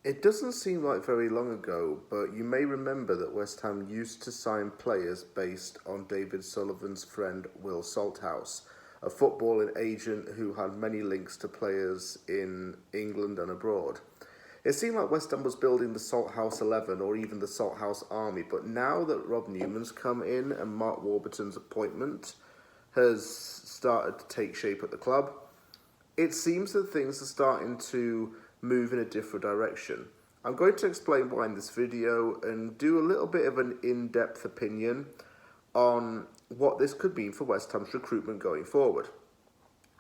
It doesn't seem like very long ago, but you may remember that West Ham used to sign players based on David Sullivan's friend Will Salthouse, a footballing agent who had many links to players in England and abroad. It seemed like West Ham was building the Salthouse 11 or even the Salthouse Army, but now that Rob Newman's come in and Mark Warburton's appointment has started to take shape at the club, it seems that things are starting to move in a different direction. I'm going to explain why in this video and do a little bit of an in-depth opinion on what this could mean for West Ham's recruitment going forward.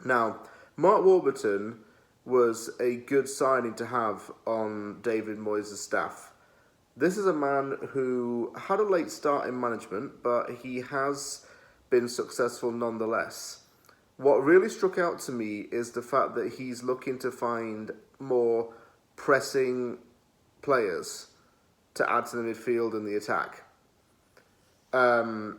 Now, Mark Warburton was a good signing to have on David Moyes' staff. This is a man who had a late start in management, but he has been successful nonetheless. What really struck out to me is the fact that he's looking to find more pressing players to add to the midfield and the attack. I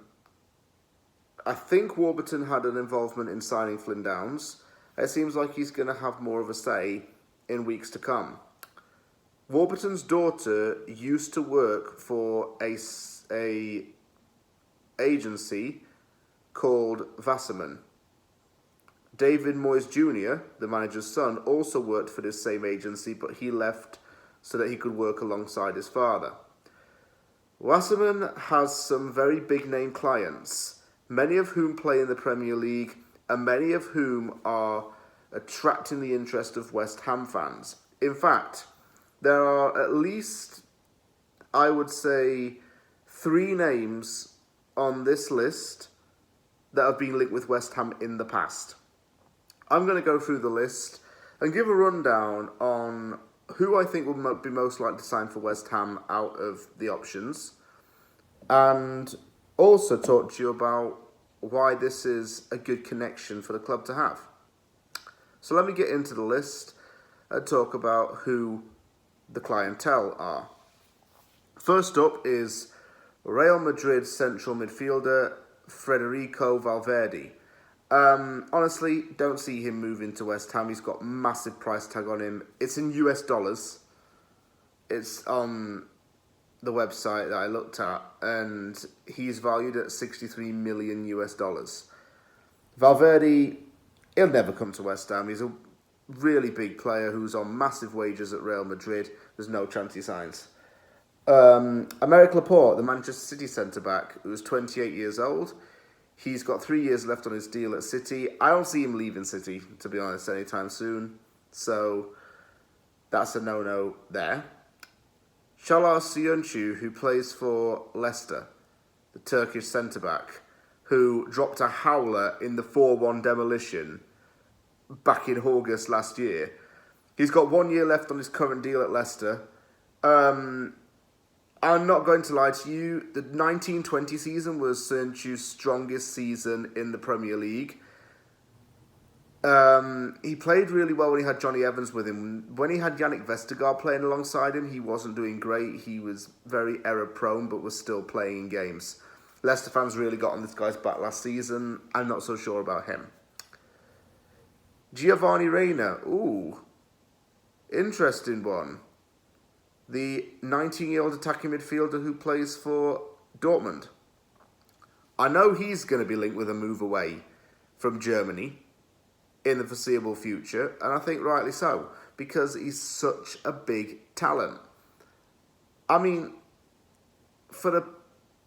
think Warburton had an involvement in signing Flynn Downs. It seems like he's going to have more of a say in weeks to come. Warburton's daughter used to work for a agency called Wasserman. David Moyes Jr., the manager's son, also worked for this same agency, but he left so that he could work alongside his father. Wasserman has some very big-name clients, many of whom play in the Premier League, and many of whom are attracting the interest of West Ham fans. In fact, there are at least, I would say, 3 names on this list that have been linked with West Ham in the past. I'm going to go through the list and give a rundown on who I think will be most likely to sign for West Ham out of the options, and also talk to you about why this is a good connection for the club to have. So let me get into the list and talk about who the clientele are. First up is Real Madrid central midfielder Federico Valverde. Honestly, don't see him moving to West Ham. He's got massive price tag on him. It's in US dollars. It's on the website that I looked at, and he's valued at 63 million US dollars. Valverde, he'll never come to West Ham. He's a really big player who's on massive wages at Real Madrid. There's no chance he signs. Aymeric Laporte, the Manchester City centre-back, who's 28 years old. He's got 3 years left on his deal at City. I don't see him leaving City, to be honest, anytime soon. So that's a no-no there. Çağlar Söyüncü, who plays for Leicester, the Turkish centre-back, who dropped a howler in the 4-1 demolition back in August last year. He's got 1 year left on his current deal at Leicester. I'm not going to lie to you, the 1920 season was Söyüncü's strongest season in the Premier League. He played really well when he had Johnny Evans with him. When he had Yannick Vestergaard playing alongside him, he wasn't doing great. He was very error-prone, but was still playing in games. Leicester fans really got on this guy's back last season. I'm not so sure about him. Giovanni Reina, ooh, interesting one. The 19-year-old attacking midfielder who plays for Dortmund. I know he's going to be linked with a move away from Germany in the foreseeable future, and I think rightly so, because he's such a big talent. I mean, for the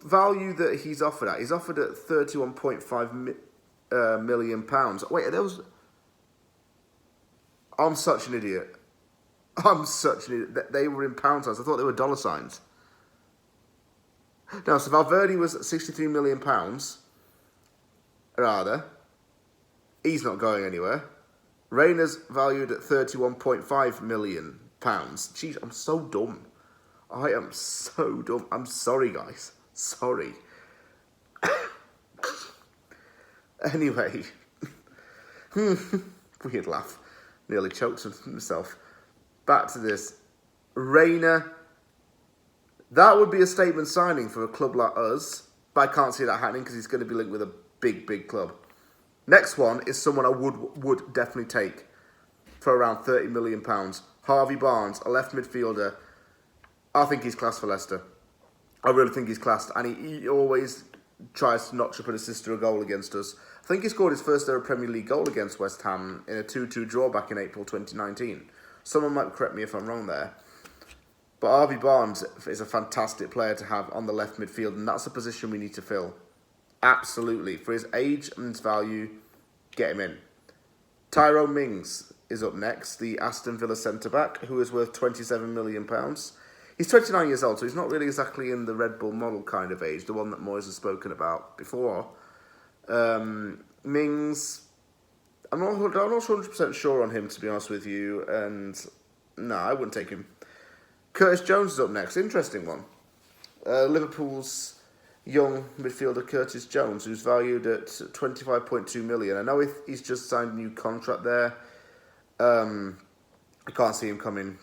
value that he's offered at £31.5 million. Wait, I'm such an idiot. They were in pound signs. I thought they were dollar signs. No, so Valverde was £63 million. Rather. He's not going anywhere. Reina's valued at £31.5 million. Jeez, I'm so dumb. I am so dumb. I'm sorry, guys. Sorry. Anyway. Weird laugh. Nearly choked himself. Back to this. Reina, that would be a statement signing for a club like us, but I can't see that happening because he's going to be linked with a big, big club. Next one is someone I would definitely take for around £30 million. Harvey Barnes, a left midfielder. I think he's class for Leicester. I really think he's classed, and he always tries to notch up an assist or a goal against us. I think he scored his first ever Premier League goal against West Ham in a 2-2 draw back in April 2019. Someone might correct me if I'm wrong there. But Harvey Barnes is a fantastic player to have on the left midfield, and that's a position we need to fill. Absolutely. For his age and his value, get him in. Tyrone Mings is up next, the Aston Villa centre-back, who is worth £27 million. He's 29 years old, so he's not really exactly in the Red Bull model kind of age, the one that Moyes has spoken about before. Mings, I'm not 100% sure on him, to be honest with you, and no, I wouldn't take him. Curtis Jones is up next, interesting one. Liverpool's young midfielder Curtis Jones, who's valued at 25.2 million. I know he's just signed a new contract there. I can't see him coming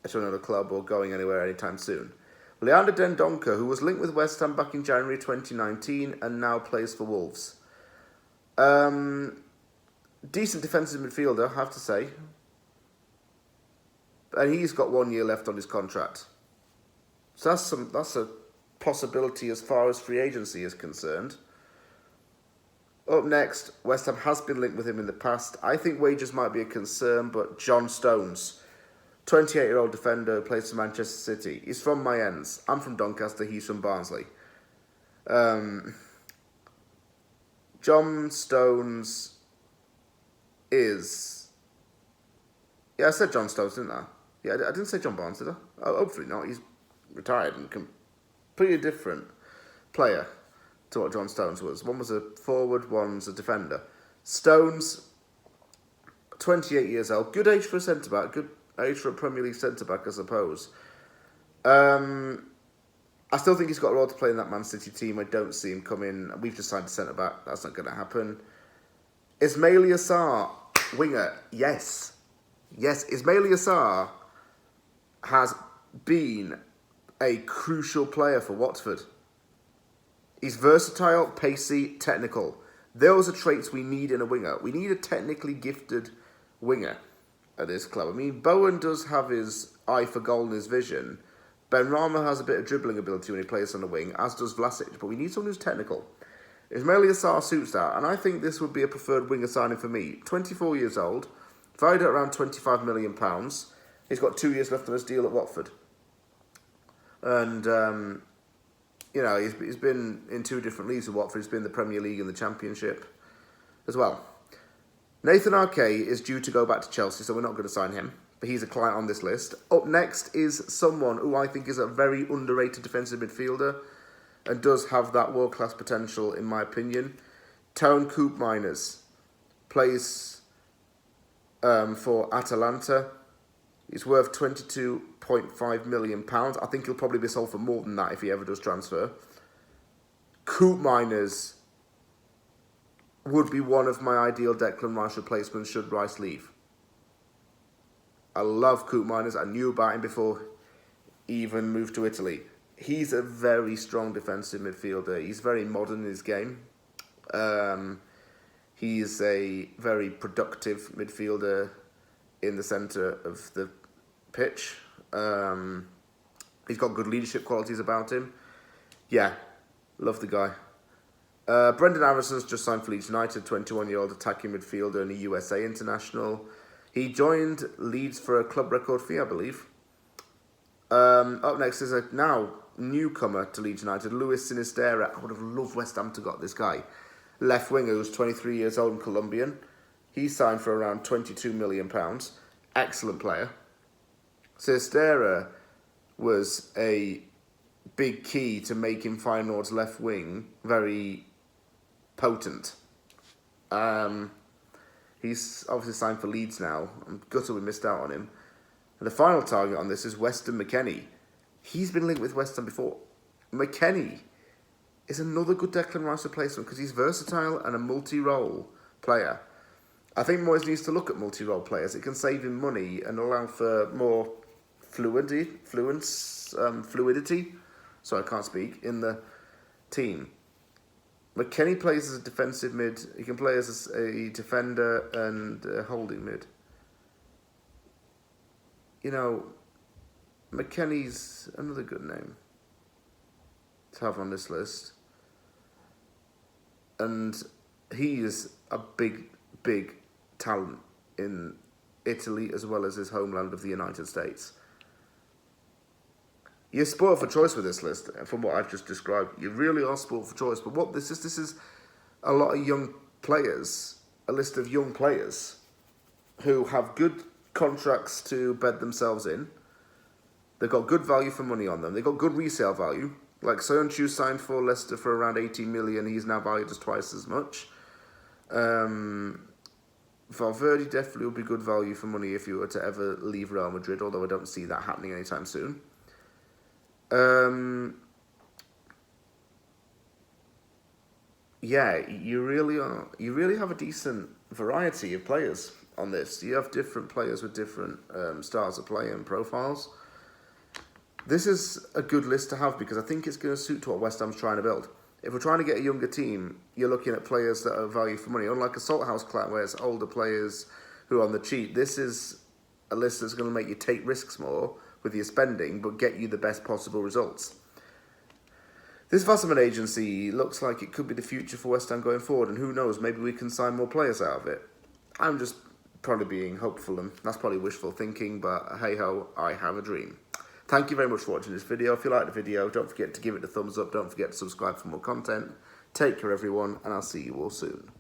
to another club or going anywhere anytime soon. Leander Dendoncker, who was linked with West Ham back in January 2019 and now plays for Wolves. Decent defensive midfielder, I have to say. And he's got 1 year left on his contract. So that's a possibility as far as free agency is concerned. Up next, West Ham has been linked with him in the past. I think wages might be a concern, but John Stones, 28-year-old defender, plays for Manchester City. He's from my ends. I'm from Doncaster, he's from Barnsley. John Stones is... Yeah, I said John Stones, didn't I? Yeah, I didn't say John Barnes, did I? Oh, hopefully not. He's retired and completely different player to what John Stones was. One was a forward, one's a defender. Stones, 28 years old. Good age for a centre-back. Good age for a Premier League centre-back, I suppose. I still think he's got a role to play in that Man City team. I don't see him coming. We've just signed a centre-back. That's not going to happen. Ismaila Sarr, winger. Yes. Yes, Ismaila Sarr has been a crucial player for Watford. He's versatile, pacey, technical. Those are traits we need in a winger. We need a technically gifted winger at this club. I mean, Bowen does have his eye for goal and his vision. Benrahma has a bit of dribbling ability when he plays on the wing, as does Vlasic, but we need someone who's technical. Ismaila Sarr suits that, and I think this would be a preferred winger signing for me. 24 years old, valued at around £25 million. He's got 2 years left on his deal at Watford. And, he's been in 2 different leagues with Watford. He's been in the Premier League and the Championship as well. Nathan Arquet is due to go back to Chelsea, so we're not going to sign him. But he's a client on this list. Up next is someone who I think is a very underrated defensive midfielder and does have that world-class potential, in my opinion. Tone Koopmeiners plays for Atalanta. He's worth £22.5 million. I think he'll probably be sold for more than that if he ever does transfer. Koopmeiners would be one of my ideal Declan Rice replacements should Rice leave. I love Koopmeiners. I knew about him before he even moved to Italy. He's a very strong defensive midfielder. He's very modern in his game. He's a very productive midfielder in the centre of the pitch. He's got good leadership qualities about him. Yeah, love the guy. Brendan Harrison's just signed for Leeds United, 21-year-old attacking midfielder and a USA international. He joined Leeds for a club record fee, I believe. Up next is a now newcomer to Leeds United, Luis Synestera. I would have loved West Ham to got this guy. Left winger who's 23 years old and Colombian. He signed for around £22 million. Excellent player. Synestera was a big key to making Feyenoord's left wing very potent. He's obviously signed for Leeds now. I'm gutted we missed out on him. And the final target on this is Weston McKennie. He's been linked with West Ham before. Mckenney is another good Declan Rice replacement because he's versatile and a multi-role player. I think Moyes needs to look at multi-role players. It can save him money and allow for more fluidity. So I can't speak in the team. Mckenney plays as a defensive mid. He can play as a defender and a holding mid. you know, Mckenney's another good name to have on this list. And he is a big, big talent in Italy as well as his homeland of the United States. You're spoiled for choice with this list, from what I've just described. You really are spoiled for choice. But what this is a lot of young players, a list of young players who have good contracts to bed themselves in. They've got good value for money on them. They've got good resale value. Like Soyuncu signed for Leicester for around 18 million. He's now valued as twice as much. Valverde definitely would be good value for money if you were to ever leave Real Madrid, although I don't see that happening anytime soon. Yeah, you really have a decent variety of players on this. You have different players with different styles of play and profiles. This is a good list to have because I think it's going to suit to what West Ham's trying to build. If we're trying to get a younger team, you're looking at players that are value for money. Unlike a Salthouse clan where it's older players who are on the cheap, this is a list that's going to make you take risks more with your spending, but get you the best possible results. This Wasserman agency looks like it could be the future for West Ham going forward, and who knows, maybe we can sign more players out of it. I'm just probably being hopeful, and that's probably wishful thinking, but hey-ho, I have a dream. Thank you very much for watching this video. If you liked the video, don't forget to give it a thumbs up. Don't forget to subscribe for more content. Take care, everyone, and I'll see you all soon.